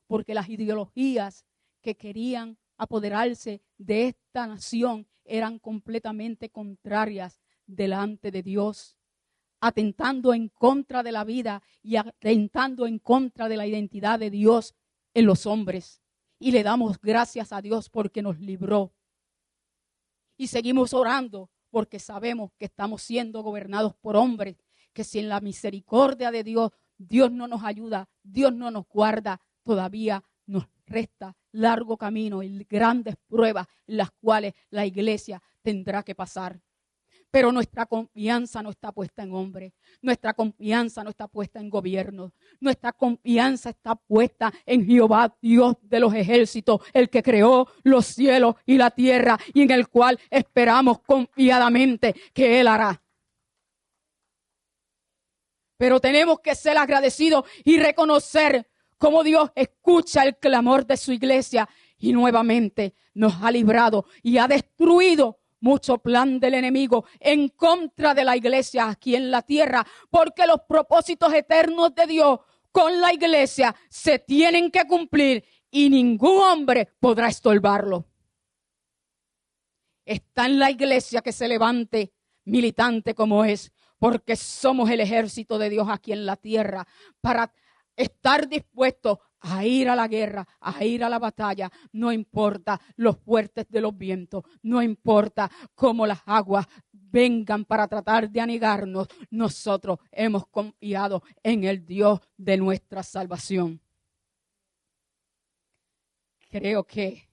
porque las ideologías que querían apoderarse de esta nación eran completamente contrarias delante de Dios, atentando en contra de la vida y atentando en contra de la identidad de Dios en los hombres. Y le damos gracias a Dios porque nos libró. Y seguimos orando porque sabemos que estamos siendo gobernados por hombres, que si en la misericordia de Dios, Dios no nos ayuda, Dios no nos guarda, todavía nos resta largo camino y grandes pruebas en las cuales la iglesia tendrá que pasar. Pero nuestra confianza no está puesta en hombres, nuestra confianza no está puesta en gobiernos, nuestra confianza está puesta en Jehová, Dios de los ejércitos, el que creó los cielos y la tierra y en el cual esperamos confiadamente que Él hará. Pero tenemos que ser agradecidos y reconocer cómo Dios escucha el clamor de su iglesia y nuevamente nos ha librado y ha destruido mucho plan del enemigo en contra de la iglesia aquí en la tierra, porque los propósitos eternos de Dios con la iglesia se tienen que cumplir y ningún hombre podrá estorbarlo. Está en la iglesia que se levante militante como es, porque somos el ejército de Dios aquí en la tierra para estar dispuestos a ir a la guerra, a ir a la batalla. No importa los fuertes de los vientos, no importa cómo las aguas vengan para tratar de anegarnos. Nosotros hemos confiado en el Dios de nuestra salvación. Creo que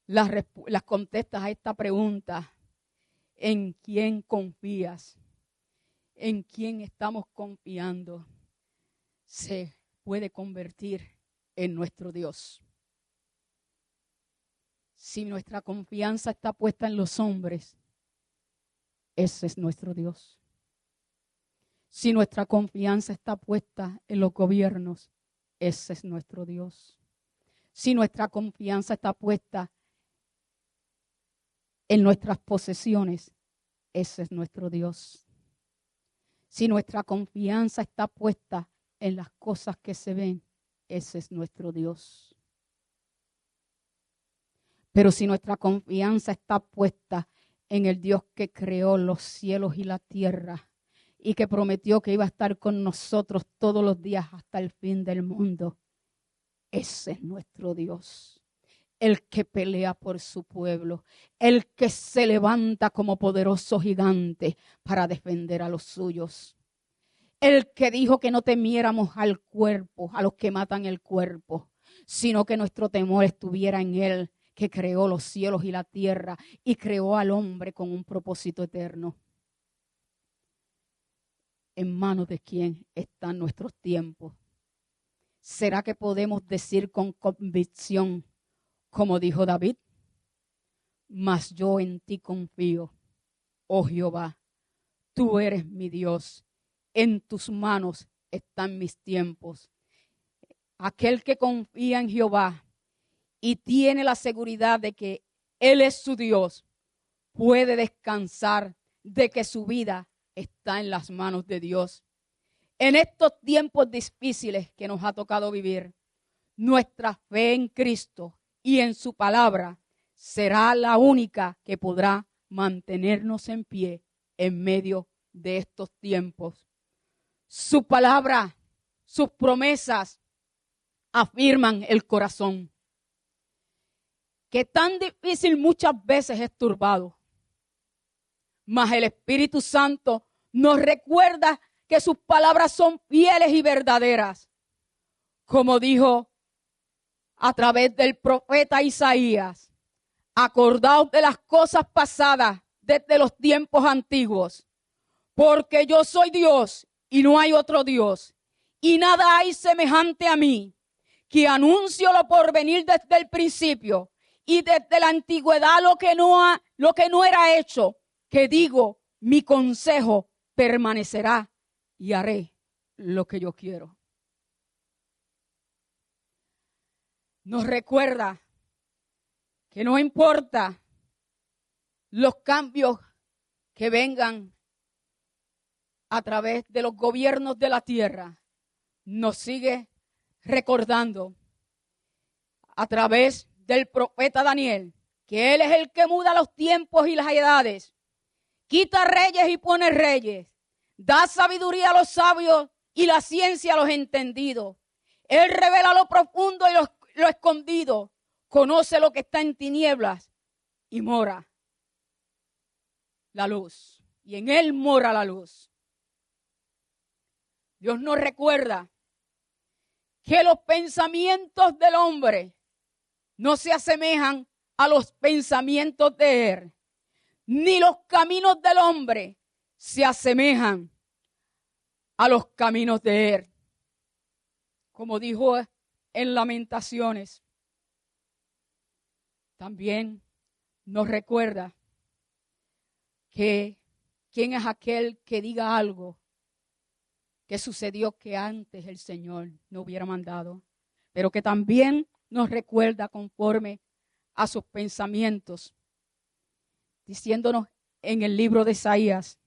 las contestas a esta pregunta, ¿en quién confías? ¿En quién estamos confiando? Se puede convertir en nuestro Dios. Si nuestra confianza está puesta en los hombres, ese es nuestro Dios. Si nuestra confianza está puesta en los gobiernos, ese es nuestro Dios. Si nuestra confianza está puesta en nuestras posesiones, ese es nuestro Dios. Si nuestra confianza está puesta en las cosas que se ven, ese es nuestro Dios. Pero si nuestra confianza está puesta en el Dios que creó los cielos y la tierra y que prometió que iba a estar con nosotros todos los días hasta el fin del mundo, ese es nuestro Dios. El que pelea por su pueblo, el que se levanta como poderoso gigante para defender a los suyos. El que dijo que no temiéramos al cuerpo, a los que matan el cuerpo, sino que nuestro temor estuviera en Él, que creó los cielos y la tierra y creó al hombre con un propósito eterno. ¿En manos de quién están nuestros tiempos? ¿Será que podemos decir con convicción, como dijo David? Mas yo en ti confío, oh Jehová, tú eres mi Dios, en tus manos están mis tiempos. Aquel que confía en Jehová y tiene la seguridad de que Él es su Dios, puede descansar de que su vida está en las manos de Dios. En estos tiempos difíciles que nos ha tocado vivir, nuestra fe en Cristo y en su palabra será la única que podrá mantenernos en pie en medio de estos tiempos. Su palabra, sus promesas afirman el corazón, que tan difícil muchas veces es turbado. Mas el Espíritu Santo nos recuerda que sus palabras son fieles y verdaderas. Como dijo a través del profeta Isaías, acordaos de las cosas pasadas desde los tiempos antiguos, porque yo soy Dios y no hay otro Dios, y nada hay semejante a mí, que anuncio lo porvenir desde el principio, y desde la antigüedad lo que no era hecho, que digo, mi consejo permanecerá y haré lo que yo quiero. Nos recuerda que no importa los cambios que vengan a través de los gobiernos de la tierra, nos sigue recordando a través del profeta Daniel, que Él es el que muda los tiempos y las edades, quita reyes y pone reyes, da sabiduría a los sabios y la ciencia a los entendidos. Él revela lo profundo y lo escondido, conoce lo que está en tinieblas y mora la luz. Y en Él mora la luz. Dios nos recuerda que los pensamientos del hombre no se asemejan a los pensamientos de Él, ni los caminos del hombre se asemejan a los caminos de Él. Como dijo en Lamentaciones, también nos recuerda que quién es aquel que diga algo que sucedió que antes el Señor no hubiera mandado, pero que también nos recuerda conforme a sus pensamientos, diciéndonos en el libro de Isaías,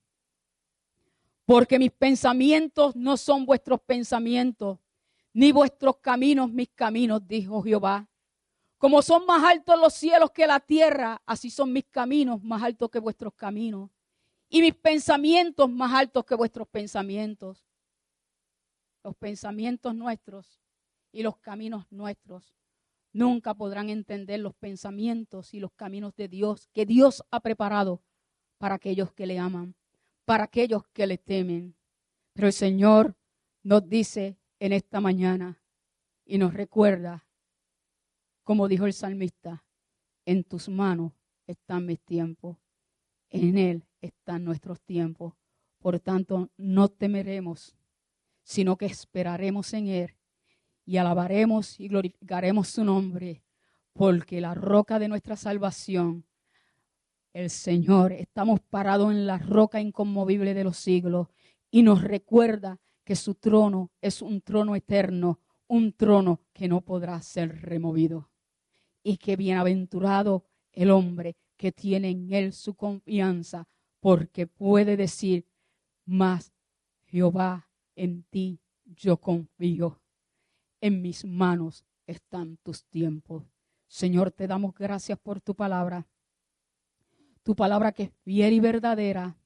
porque mis pensamientos no son vuestros pensamientos, ni vuestros caminos mis caminos, dijo Jehová. Como son más altos los cielos que la tierra, así son mis caminos más altos que vuestros caminos, y mis pensamientos más altos que vuestros pensamientos. Los pensamientos nuestros y los caminos nuestros nunca podrán entender los pensamientos y los caminos de Dios, que Dios ha preparado para aquellos que le aman, para aquellos que le temen. Pero el Señor nos dice en esta mañana y nos recuerda, como dijo el salmista, en tus manos están mis tiempos, en Él están nuestros tiempos. Por tanto, no temeremos, sino que esperaremos en Él y alabaremos y glorificaremos su nombre, porque la roca de nuestra salvación, el Señor, estamos parados en la roca inconmovible de los siglos y nos recuerda que su trono es un trono eterno, un trono que no podrá ser removido. Y que bienaventurado el hombre que tiene en él su confianza, porque puede decir, mas Jehová, en ti yo confío. En mis manos están tus tiempos. Señor, te damos gracias por tu palabra que es fiel y verdadera,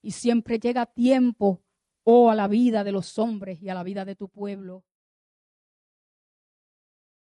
y siempre llega a tiempo, a la vida de los hombres y a la vida de tu pueblo.